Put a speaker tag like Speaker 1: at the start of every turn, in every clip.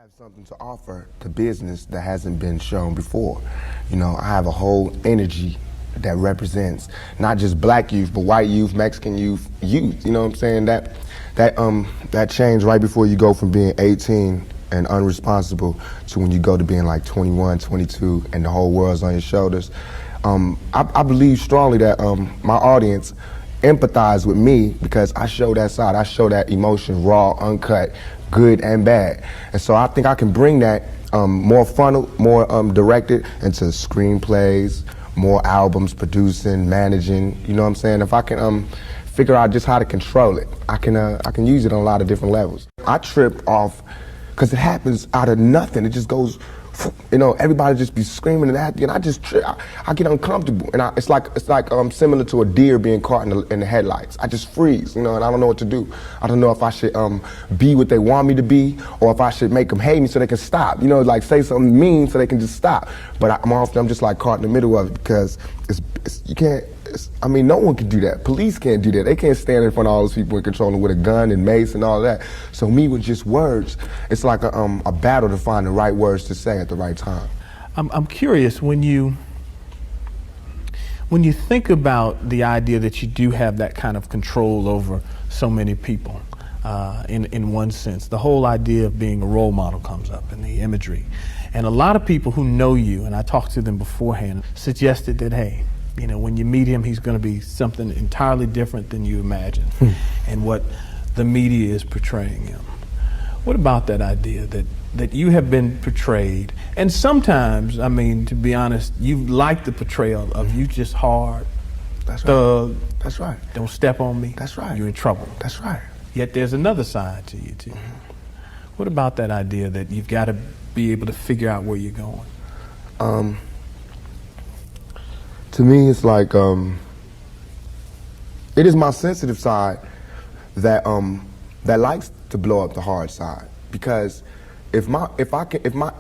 Speaker 1: have something to offer to business that hasn't been shown before. You know, I have a whole energy that represents not just black youth, but white youth, Mexican youth, you know what I'm saying? That change right before you go from being 18 and unresponsible to when you go to being like 21, 22, and the whole world's on your shoulders. I believe strongly that my audience empathize with me because I show that side. I show that emotion raw, uncut, good and bad. And so I think I can bring that more funnel, more directed into screenplays, more albums, producing, managing, you know what I'm saying? If I can figure out just how to control it, I can use it on a lot of different levels. I trip off because it happens out of nothing. It just goes, you know, everybody just be screaming and acting, and I just I get uncomfortable, and it's like similar to a deer being caught in the headlights. I just freeze, you know, and I don't know what to do. I don't know if I should be what they want me to be, or if I should make them hate me so they can stop. You know, like say something mean so they can just stop. But I'm just like caught in the middle of it because you can't. I mean, no one can do that. Police can't do that. They can't stand in front of all those people and control them with a gun and mace and all that. So me with just words, it's like a battle to find the right words to say at the right time.
Speaker 2: I'm curious, when you think about the idea that you do have that kind of control over so many people, in one sense, the whole idea of being a role model comes up in the imagery. And a lot of people who know you, and I talked to them beforehand, suggested that, hey, you know, when you meet him, he's going to be something entirely different than you imagine and what the media is portraying him. What about that idea that you have been portrayed? And sometimes, I mean, to be honest, you like the portrayal of you just hard,
Speaker 1: That's
Speaker 2: thug.
Speaker 1: Right. That's right.
Speaker 2: Don't step on me.
Speaker 1: That's right.
Speaker 2: You're in trouble.
Speaker 1: That's right.
Speaker 2: Yet there's another side to you, too. What about that idea that you've got to be able to figure out where you're going?
Speaker 1: To me, it's like it is my sensitive side that likes to blow up the hard side, because if my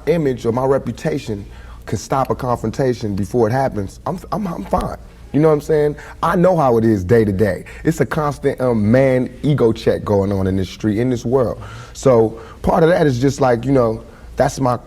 Speaker 1: image or my reputation can stop a confrontation before it happens, I'm fine. You know what I'm saying? I know how it is day to day. It's a constant man ego check going on in this street, in this world. So part of that is just like, you know, that's my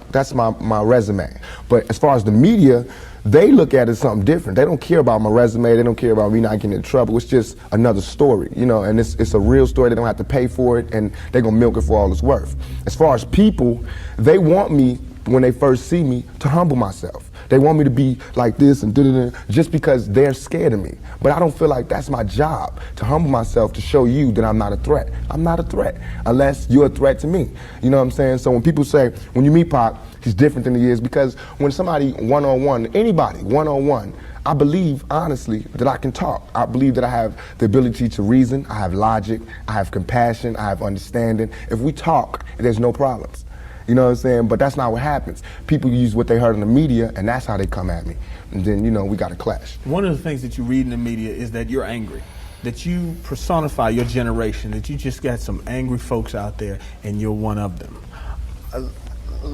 Speaker 1: resume. But as far as the media, they look at it as something different. They don't care about my resume. They don't care about me not getting in trouble. It's just another story, you know, and it's a real story. They don't have to pay for it, and they're gonna milk it for all it's worth. As far as people, they want me, when they first see me, to humble myself. They want me to be like this and da-da-da, just because they're scared of me. But I don't feel like that's my job, to humble myself, to show you that I'm not a threat. I'm not a threat, unless you're a threat to me. You know what I'm saying? So when people say, when you meet Pac, he's different than he is, because when somebody one-on-one, anybody one-on-one, I believe, honestly, that I can talk. I believe that I have the ability to reason, I have logic, I have compassion, I have understanding. If we talk, there's no problems. You know what I'm saying? But that's not what happens. People use what they heard in the media, and that's how they come at me. And then, you know, we got to clash.
Speaker 2: One of the things that you read in the media is that you're angry, that you personify your generation, that you just got some angry folks out there, and you're one of them.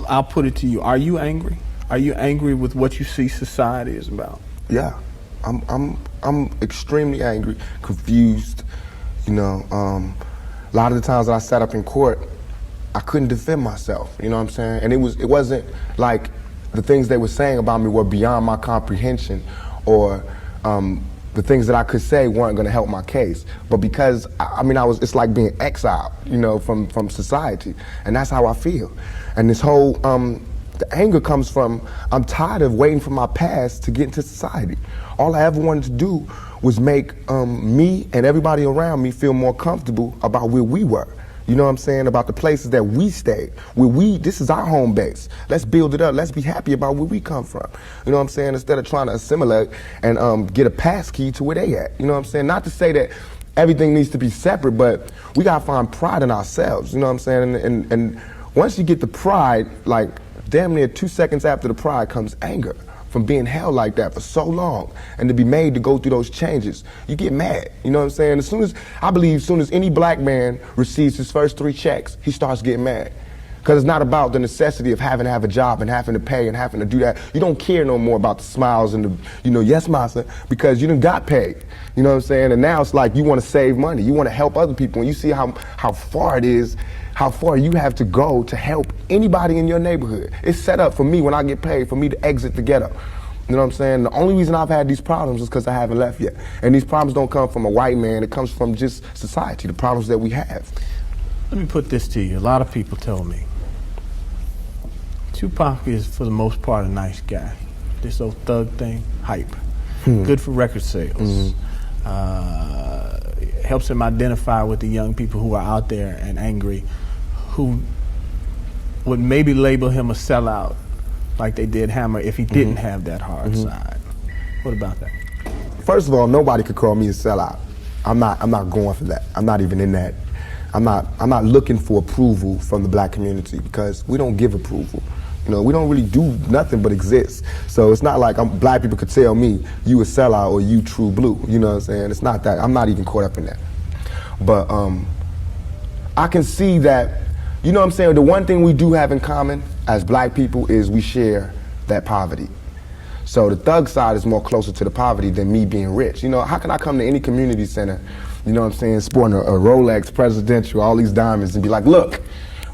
Speaker 2: I'll put it to you. Are you angry? Are you angry with what you see society is about?
Speaker 1: Yeah, I'm extremely angry, confused. You know, a lot of the times that I sat up in court, I couldn't defend myself. You know what I'm saying? And it wasn't like the things they were saying about me were beyond my comprehension, or the things that I could say weren't going to help my case. But because it's like being exiled, you know, from society, and that's how I feel. And this whole the anger comes from, I'm tired of waiting for my past to get into society. All I ever wanted to do was make me and everybody around me feel more comfortable about where we were. You know what I'm saying? About the places that we stayed. This is our home base. Let's build it up. Let's be happy about where we come from. You know what I'm saying? Instead of trying to assimilate and get a pass key to where they at. You know what I'm saying? Not to say that everything needs to be separate, but we gotta find pride in ourselves. You know what I'm saying? And once you get the pride, like damn near 2 seconds after the pride comes anger. From being held like that for so long, and to be made to go through those changes, you get mad. You know what I'm saying? As soon as any black man receives his first 3 checks, he starts getting mad. Because it's not about the necessity of having to have a job and having to pay and having to do that. You don't care no more about the smiles and the, yes, massa, because you done got paid. You know what I'm saying? And now it's like you want to save money. You want to help other people. And you see how far it is, how far you have to go to help anybody in your neighborhood. It's set up for me when I get paid, for me to exit the ghetto. You know what I'm saying? The only reason I've had these problems is because I haven't left yet. And these problems don't come from a white man. It comes from just society, the problems that we have.
Speaker 2: Let me put this to you. A lot of people tell me, Tupac is, for the most part, a nice guy. This old thug thing, hype. Good for record sales. Helps him identify with the young people who are out there and angry, who would maybe label him a sellout, like they did Hammer, if he didn't have that hard side. What about that?
Speaker 1: First of all, nobody could call me a sellout. I'm not going for that. I'm not even in that. I'm not looking for approval from the black community, because we don't give approval. We don't really do nothing but exist. So it's not like black people could tell me, you a sellout or you true blue. You know what I'm saying? It's not that. I'm not even caught up in that. But I can see that, you know what I'm saying, the one thing we do have in common as black people is we share that poverty. So the thug side is more closer to the poverty than me being rich. How can I come to any community center, you know what I'm saying, sporting a Rolex Presidential, all these diamonds, and be like, look,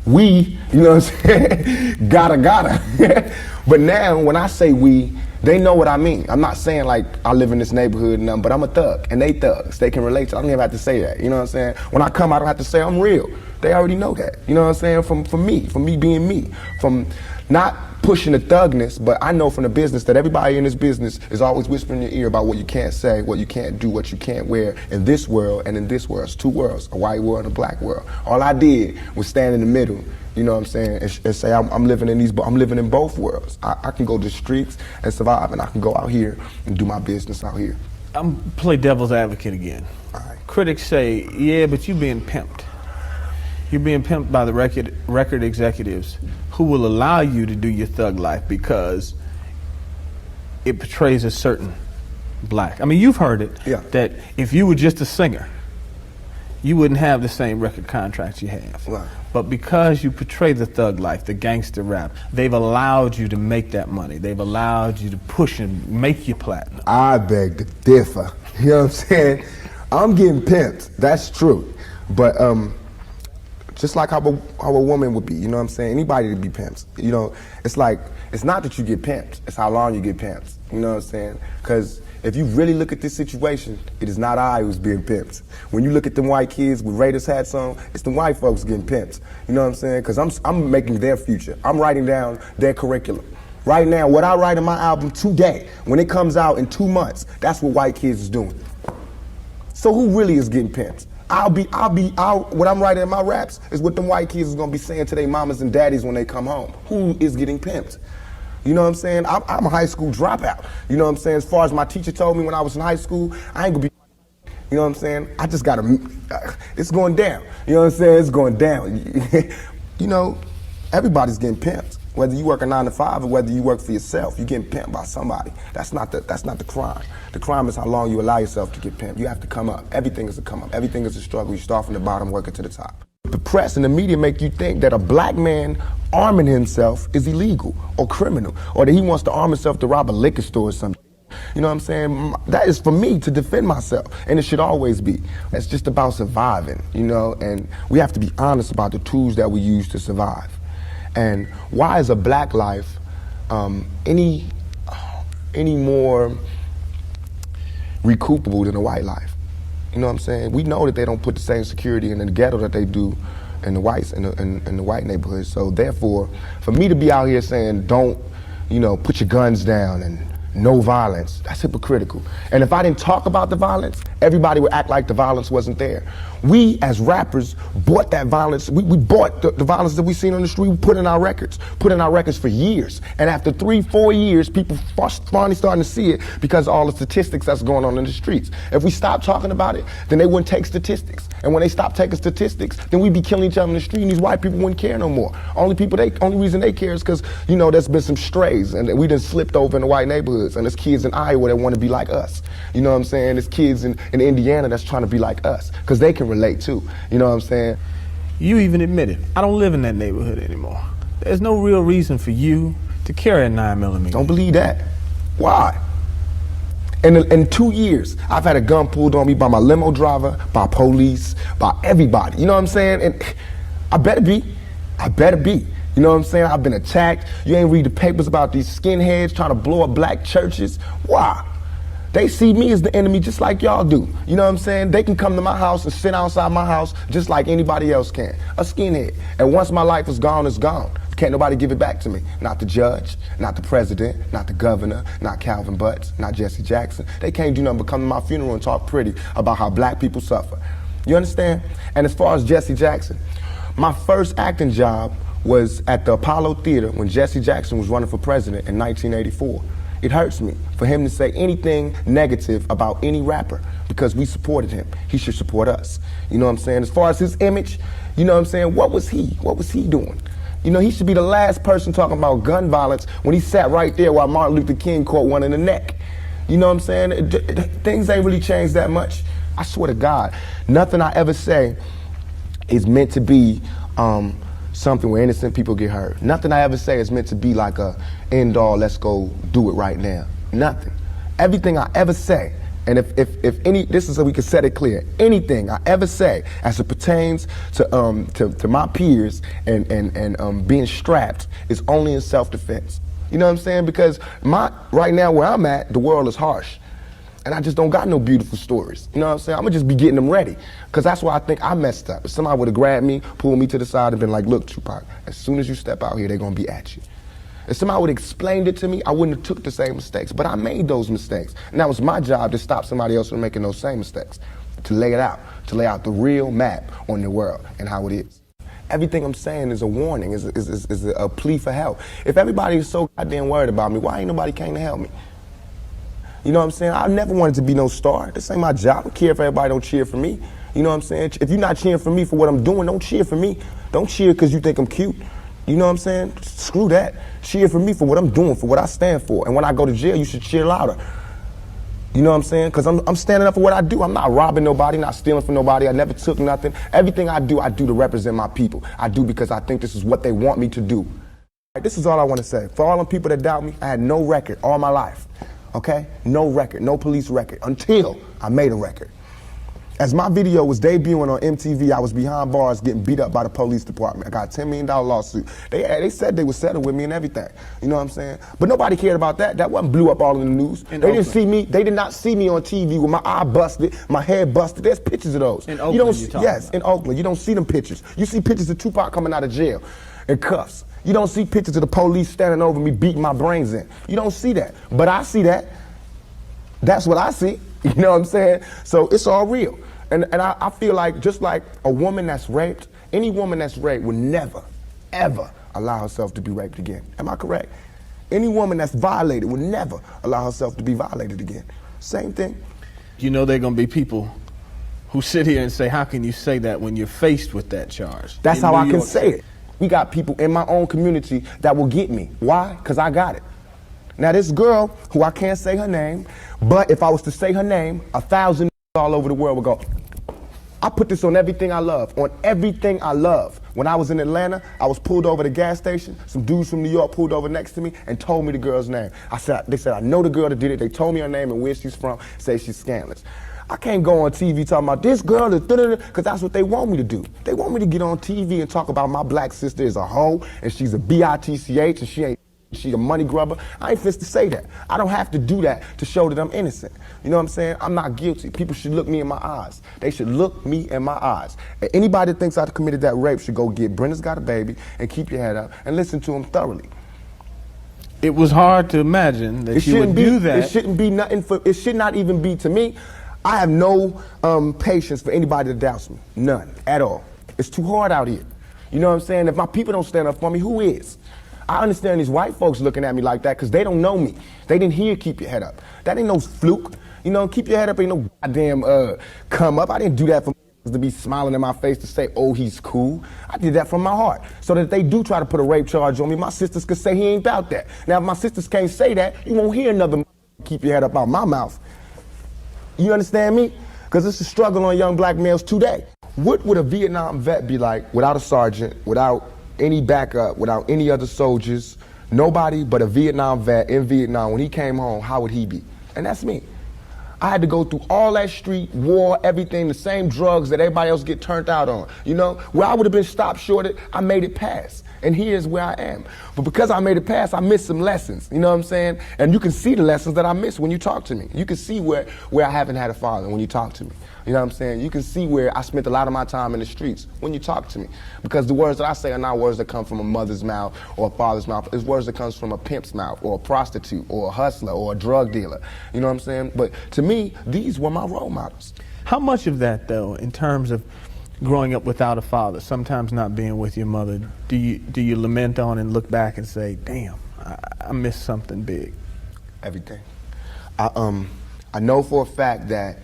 Speaker 1: we, you know what I'm saying, gotta. But now, when I say we, they know what I mean. I'm not saying like I live in this neighborhood and nothing, but I'm a thug, and they thugs. They can relate to it. I don't even have to say that, you know what I'm saying? When I come, I don't have to say I'm real. They already know that, you know what I'm saying? From me being me, from not pushing the thugness, but I know from the business that everybody in this business is always whispering in your ear about what you can't say, what you can't do, what you can't wear in this world and in this world. It's two worlds, a white world and a black world. All I did was stand in the middle, you know what I'm saying, and say I'm living in both worlds. I can go to the streets and survive, and I can go out here and do my business out here.
Speaker 2: I'm play devil's advocate again.
Speaker 1: All right.
Speaker 2: Critics say, yeah, but you're being pimped. You're being pimped by the record executives who will allow you to do your thug life because it portrays a certain black. I mean, you've heard it, that if you were just a singer, you wouldn't have the same record contracts you have.
Speaker 1: Right.
Speaker 2: But because you portray the thug life, the gangster rap, they've allowed you to make that money. They've allowed you to push and make you platinum.
Speaker 1: I beg to differ. You know what I'm saying? I'm getting pimped. That's true. But just like how a woman would be, you know what I'm saying? Anybody to be pimped. It's like, it's not that you get pimped, it's how long you get pimped. You know what I'm saying? Because if you really look at this situation, it is not I who's being pimped. When you look at them white kids with Raiders hats on, it's the white folks getting pimped. You know what I'm saying? Because I'm making their future. I'm writing down their curriculum. Right now, what I write in my album today, when it comes out in 2 months, that's what white kids is doing. So who really is getting pimped? What I'm writing in my raps is what them white kids is gonna be saying to their mamas and daddies when they come home. Who is getting pimped? You know what I'm saying? I'm a high school dropout. You know what I'm saying? As far as my teacher told me when I was in high school, I ain't gonna be, you know what I'm saying? I just gotta, it's going down. You know what I'm saying? It's going down. Everybody's getting pimped. Whether you work a 9 to 5 or whether you work for yourself, you're getting pimped by somebody. That's not the crime. The crime is how long you allow yourself to get pimped. You have to come up. Everything is a come up. Everything is a struggle. You start from the bottom, working to the top. The press and the media make you think that a black man arming himself is illegal or criminal, or that he wants to arm himself to rob a liquor store or something. You know what I'm saying? That is for me to defend myself, and it should always be. It's just about surviving, and we have to be honest about the tools that we use to survive. And why is a black life any more recoupable than a white life? You know what I'm saying? We know that they don't put the same security in the ghetto that they do in the whites in the white neighborhoods. So therefore, for me to be out here saying don't, put your guns down and no violence, that's hypocritical. And if I didn't talk about the violence, everybody would act like the violence wasn't there. We, as rappers, bought that violence. We bought the violence that we seen on the street. We put in our records for years. And after 3-4 years, people finally starting to see it because of all the statistics that's going on in the streets. If we stop talking about it, then they wouldn't take statistics. And when they stop taking statistics, then we'd be killing each other in the street, and these white people wouldn't care no more. Only reason they care is because, there's been some strays, and we done slipped over in the white neighborhoods, and there's kids in Iowa that want to be like us. You know what I'm saying? There's kids in Indiana that's trying to be like us, because they can relate too. You know what I'm saying?
Speaker 2: You even admitted, I don't live in that neighborhood anymore. There's no real reason for you to carry a 9mm.
Speaker 1: Don't believe that. Why? In 2 years, I've had a gun pulled on me by my limo driver, by police, by everybody. You know what I'm saying? And I better be. I better be. You know what I'm saying? I've been attacked. You ain't read the papers about these skinheads trying to blow up black churches. Why? They see me as the enemy just like y'all do. You know what I'm saying? They can come to my house and sit outside my house just like anybody else can. A skinhead. And once my life is gone, it's gone. Can't nobody give it back to me. Not the judge, not the president, not the governor, not Calvin Butts, not Jesse Jackson. They can't do nothing but come to my funeral and talk pretty about how black people suffer. You understand? And as far as Jesse Jackson, my first acting job was at the Apollo Theater when Jesse Jackson was running for president in 1984. It hurts me for him to say anything negative about any rapper because we supported him. He should support us. You know what I'm saying? As far as his image, you know what I'm saying? What was he? What was he doing? You know, he should be the last person talking about gun violence when he sat right there while Martin Luther King caught one in the neck. You know what I'm saying? Things ain't really changed that much. I swear to God, nothing I ever say is meant to be something where innocent people get hurt. Nothing I ever say is meant to be like a end all, let's go do it right now. Nothing. Everything I ever say, and if any, this is so we can set it clear, anything I ever say as it pertains to my peers and being strapped is only in self-defense. You know what I'm saying? Because right now where I'm at, the world is harsh. And I just don't got no beautiful stories. You know what I'm saying? I'm gonna just be getting them ready. Because that's why I think I messed up. If somebody would have grabbed me, pulled me to the side and been like, look, Tupac, as soon as you step out here, they're gonna be at you. If somebody would have explained it to me, I wouldn't have took the same mistakes. But I made those mistakes. And that was my job to stop somebody else from making those same mistakes. To lay it out, to lay out the real map on the world and how it is. Everything I'm saying is a warning, is a plea for help. If everybody is so goddamn worried about me, why ain't nobody came to help me? You know what I'm saying? I never wanted to be no star. This ain't my job. I don't care if everybody don't cheer for me. You know what I'm saying? If you're not cheering for me for what I'm doing, don't cheer for me. Don't cheer because you think I'm cute. You know what I'm saying? Screw that. Cheer for me for what I'm doing, for what I stand for. And when I go to jail, you should cheer louder. You know what I'm saying? Because I'm standing up for what I do. I'm not robbing nobody, not stealing from nobody. I never took nothing. Everything I do to represent my people. I do because I think this is what they want me to do. This is all I want to say. For all the people that doubt me, I had no record all my life. Okay? No record, no police record, until I made a record. As my video was debuting on MTV, I was behind bars getting beat up by the police department. I got a $10 million lawsuit. They said they would settle with me and everything. You know what I'm saying? But nobody cared about that. That wasn't blew up all in the news. They did not see me on TV with my eye busted, my head busted. There's pictures of those.
Speaker 2: In Oakland,
Speaker 1: yes, in Oakland. You don't see them pictures. You see pictures of Tupac coming out of jail in cuffs. You don't see pictures of the police standing over me beating my brains in. You don't see that. But I see that. That's what I see. You know what I'm saying? So it's all real. And I feel like just like a woman that's raped, any woman that's raped would never, ever allow herself to be raped again. Am I correct? Any woman that's violated would never allow herself to be violated again. Same thing.
Speaker 2: You know there are going to be people who sit here and say, how can you say that when you're faced with that charge?
Speaker 1: That's how I can say it. We got people in my own community that will get me. Why? Because I got it. Now this girl, who I can't say her name, but if I was to say her name, 1,000 all over the world would go, I put this on everything I love, on everything I love. When I was in Atlanta, I was pulled over at a gas station. Some dudes from New York pulled over next to me and told me the girl's name. They said, I know the girl that did it. They told me her name and where she's from, say she's scandalous. I can't go on TV talking about this girl, because that's what they want me to do. They want me to get on TV and talk about my black sister is a hoe, and she's a bitch, and she's a money grubber. I ain't fit to say that. I don't have to do that to show that I'm innocent. You know what I'm saying? I'm not guilty. People should look me in my eyes. They should look me in my eyes. And anybody that thinks I committed that rape should go get Brenda's Got a Baby and keep your head up and listen to him thoroughly.
Speaker 2: It was hard to imagine that you would do that.
Speaker 1: It shouldn't be nothing it should not even be to me. I have no patience for anybody that doubts me. None at all. It's too hard out here. You know what I'm saying? If my people don't stand up for me, who is? I understand these white folks looking at me like that because they don't know me. They didn't hear keep your head up. That ain't no fluke. You know, keep your head up ain't no goddamn come up. I didn't do that for to be smiling in my face to say, oh, he's cool. I did that from my heart. So that if they do try to put a rape charge on me, my sisters could say he ain't about that. Now, if my sisters can't say that, you won't hear another keep your head up out my mouth. You understand me? Because it's a struggle on young black males today. What would a Vietnam vet be like without a sergeant, without any backup, without any other soldiers, nobody but a Vietnam vet in Vietnam? When he came home, how would he be? And that's me. I had to go through all that street, war, everything, the same drugs that everybody else get turned out on. You know, where I would have been stopped short, I made it past. And here's where I am. But because I made it past, I missed some lessons. You know what I'm saying? And you can see the lessons that I missed when you talk to me. You can see where I haven't had a father when you talk to me. You know what I'm saying? You can see where I spent a lot of my time in the streets when you talk to me. Because the words that I say are not words that come from a mother's mouth or a father's mouth. It's words that comes from a pimp's mouth or a prostitute or a hustler or a drug dealer. You know what I'm saying? But to me, these were my role models.
Speaker 2: How much of that, though, in terms of growing up without a father, sometimes not being with your mother, do you lament on and look back and say, damn, I missed something big?
Speaker 1: Everything. I know for a fact that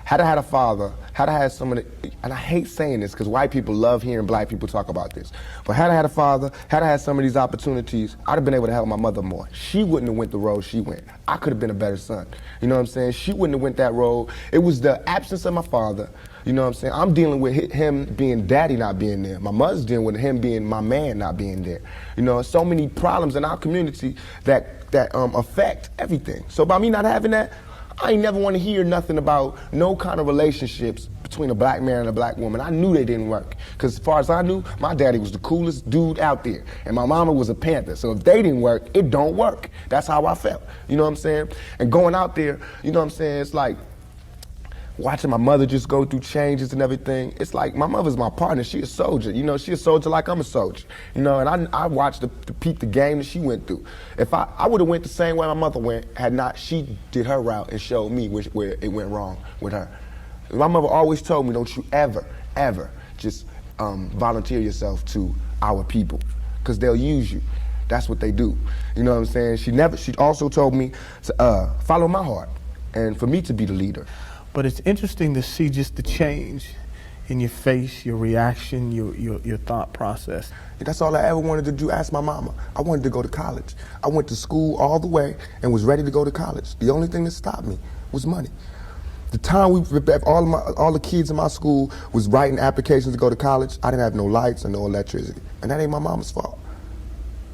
Speaker 1: had I had a father, had I had someone, and I hate saying this because white people love hearing black people talk about this, but had I had a father, had I had some of these opportunities, I'd have been able to help my mother more. She wouldn't have went the road she went. I could have been a better son. You know what I'm saying? She wouldn't have went that road. It was the absence of my father. You know what I'm saying? I'm dealing with him being daddy not being there. My mother's dealing with him being my man not being there. You know, so many problems in our community that affect everything. So by me not having that, I ain't never want to hear nothing about no kind of relationships between a black man and a black woman. I knew they didn't work. Because as far as I knew, my daddy was the coolest dude out there. And my mama was a Panther. So if they didn't work, it don't work. That's how I felt. You know what I'm saying? And going out there, you know what I'm saying? It's like watching my mother just go through changes and everything. It's like my mother's my partner. She a soldier. You know, she a soldier like I'm a soldier. You know, and I watched the peep the game that she went through. If I would have went the same way my mother went, had not she did her route and showed me where it went wrong with her. My mother always told me, don't you ever, ever just volunteer yourself to our people, because they'll use you. That's what they do. You know what I'm saying? She also told me to follow my heart and for me to be the leader.
Speaker 2: But it's interesting to see just the change in your face, your reaction, your thought process.
Speaker 1: That's all I ever wanted to do. Ask my mama. I wanted to go to college. I went to school all the way and was ready to go to college. The only thing that stopped me was money. The time all the kids in my school was writing applications to go to college, I didn't have no lights and no electricity. And that ain't my mama's fault.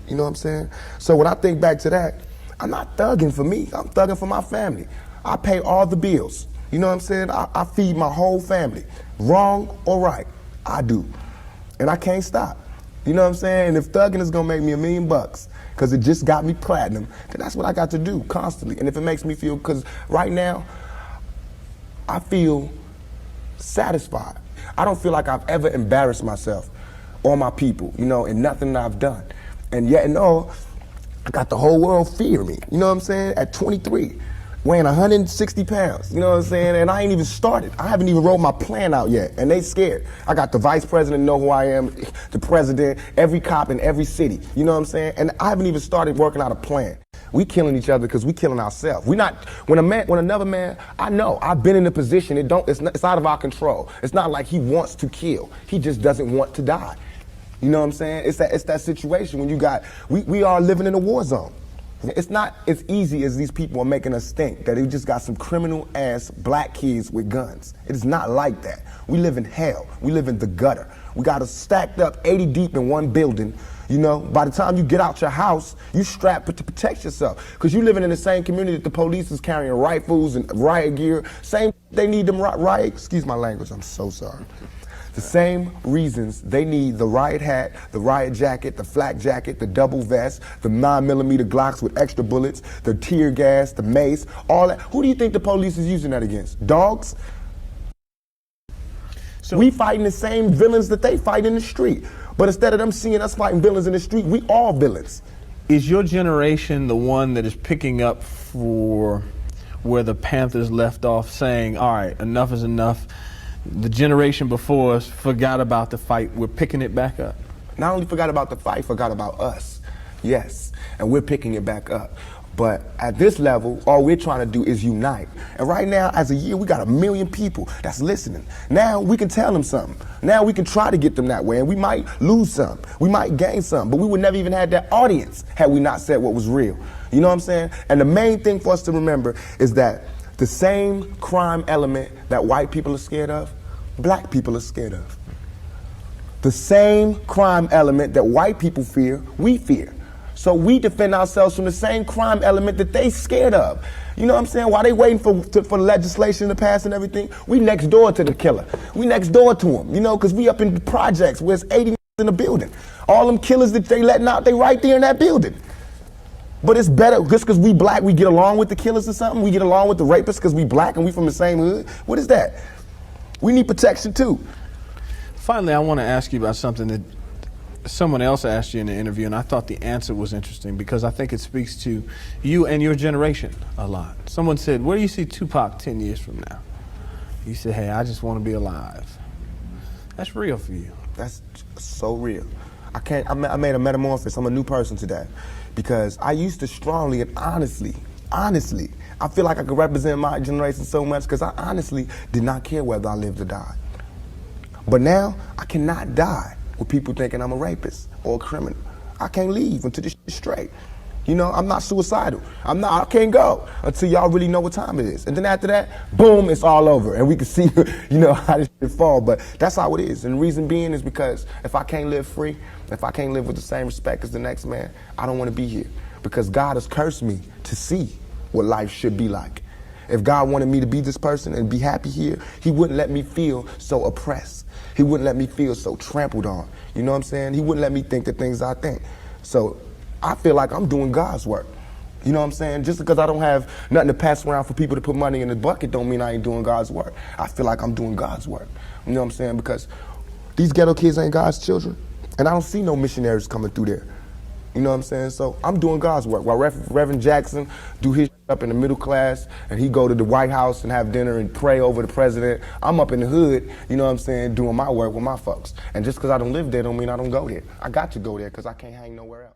Speaker 1: You know what I'm saying? So when I think back to that, I'm not thugging for me. I'm thugging for my family. I pay all the bills. You know what I'm saying? I feed my whole family. Wrong or right, I do. And I can't stop. You know what I'm saying? And if thugging is gonna make me $1 million, because it just got me platinum, then that's what I got to do constantly. And if it makes me feel, because right now, I feel satisfied. I don't feel like I've ever embarrassed myself or my people, you know, in nothing that I've done. And yet and all, I got the whole world fearing me. You know what I'm saying? At 23. Weighing 160 pounds, you know what I'm saying? And I ain't even started. I haven't even wrote my plan out yet, and they scared. I got the vice president know who I am, the president, every cop in every city, you know what I'm saying? And I haven't even started working out a plan. We killing each other because we killing ourselves. We not, when another man, I know, I've been in a position, it's out of our control. It's not like he wants to kill. He just doesn't want to die. You know what I'm saying? It's that situation when we are living in a war zone. It's not as easy as these people are making us think, that they just got some criminal ass black kids with guns. It is not like that. We live in hell. We live in the gutter. We got us stacked up 80 deep in one building. You know, by the time you get out your house, you strapped to protect yourself. Because you living in the same community that the police is carrying rifles and riot gear. Same, they need them riot, excuse my language, I'm so sorry. The same reasons they need the riot hat, the riot jacket, the flak jacket, the double vest, the 9mm Glocks with extra bullets, the tear gas, the mace, all that. Who do you think the police is using that against? Dogs? So we fighting the same villains that they fight in the street. But instead of them seeing us fighting villains in the street, we all villains.
Speaker 2: Is your generation the one that is picking up for where the Panthers left off, saying, all right, enough is enough? The generation before us forgot about the fight. We're picking it back up.
Speaker 1: Not only forgot about the fight, forgot about us. Yes, and we're picking it back up. But at this level, all we're trying to do is unite. And right now, as a year, we got 1 million people that's listening. Now we can tell them something. Now we can try to get them that way, and we might lose some. We might gain some, but we would never even had that audience had we not said what was real. You know what I'm saying? And the main thing for us to remember is that the same crime element that white people are scared of, black people are scared of. The same crime element that white people fear, we fear. So we defend ourselves from the same crime element that they scared of. You know what I'm saying? While they waiting for legislation to pass and everything, we next door to the killer. We next door to him, you know, because we up in the projects where it's 80 in the building. All them killers that they letting out, they right there in that building. But it's better, just because we black, we get along with the killers or something? We get along with the rapists because we black and we from the same hood? What is that? We need protection too.
Speaker 2: Finally, I want to ask you about something that someone else asked you in the interview, and I thought the answer was interesting because I think it speaks to you and your generation a lot. Someone said, where do you see Tupac 10 years from now? You said, hey, I just want to be alive. That's real for you.
Speaker 1: That's so real. I made a metamorphosis. I'm a new person today because I used to strongly and honestly, I feel like I could represent my generation so much because I honestly did not care whether I lived or died. But now, I cannot die with people thinking I'm a rapist or a criminal. I can't leave until this shit's straight. You know, I'm not suicidal. I can't go until y'all really know what time it is. And then after that, boom, it's all over. And we can see, you know, how this shit fall. But that's how it is. And the reason being is because if I can't live free, if I can't live with the same respect as the next man, I don't want to be here. Because God has cursed me to see what life should be like. If God wanted me to be this person and be happy here, he wouldn't let me feel so oppressed. He wouldn't let me feel so trampled on. You know what I'm saying? He wouldn't let me think the things I think. So I feel like I'm doing God's work. You know what I'm saying? Just because I don't have nothing to pass around for people to put money in the bucket don't mean I ain't doing God's work. I feel like I'm doing God's work. You know what I'm saying? Because these ghetto kids ain't God's children. And I don't see no missionaries coming through there. You know what I'm saying? So I'm doing God's work. While Reverend Jackson do his up in the middle class and he go to the White House and have dinner and pray over the president, I'm up in the hood, you know what I'm saying, doing my work with my folks. And just because I don't live there don't mean I don't go there. I got to go there because I can't hang nowhere else.